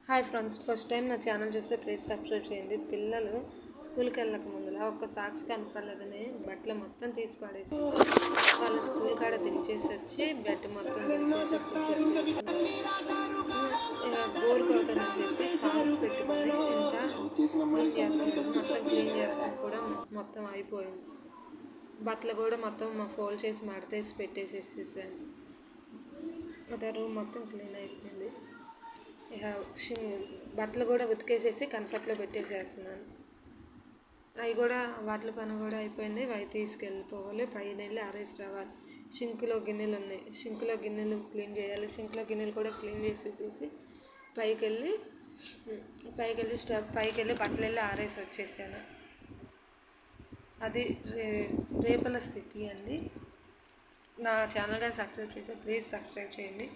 Hi friends, first time నా channel చూస్తే please subscribe చేయండి. పిల్లలు స్కూల్కి వెళ్ళక ముందులా ఒక్క సాక్స్ కనపడలేదని బట్టలు మొత్తం తీసి పడేసి వాళ్ళ స్కూల్ కాడ దించేసి వచ్చి బెడ్ మొత్తం దించేసేసి బోర్ కొడుతుందని చెప్పి సాంగ్స్ పెట్టుకొని ఇంకా క్లీన్ చేస్తున్నాను. మొత్తం క్లీన్ చేస్తాను కూడా మొత్తం అయిపోయింది. బట్టలు కూడా మొత్తం ఫోల్డ్ చేసి మడతేసి పెట్టేసేసేసాను. అదే రూమ్ మొత్తం క్లీన్ అయిపోయింది. బట్టలు కూడా ఉతికేసేసి కంఫర్ట్లో పెట్టేసేస్తున్నాను. అవి కూడా వాటి పని కూడా అయిపోయింది. అవి తీసుకెళ్ళిపోవాలి, పైన వెళ్ళి ఆరేసి రావాలి. సింక్లో గిన్నెలు ఉన్నాయి, సింక్లో గిన్నెలు క్లీన్ చేయాలి. సింక్లో గిన్నెలు కూడా క్లీన్ చేసేసేసి పైకి వెళ్ళి పైకి వెళ్ళి బట్టలు వెళ్ళి ఆరేసి వచ్చేసాను. అది రేపల స్థితి అండి. నా ఛానల్గా సబ్స్క్రైబ్ చేసి ప్లీజ్ సబ్స్క్రైబ్ చేయండి.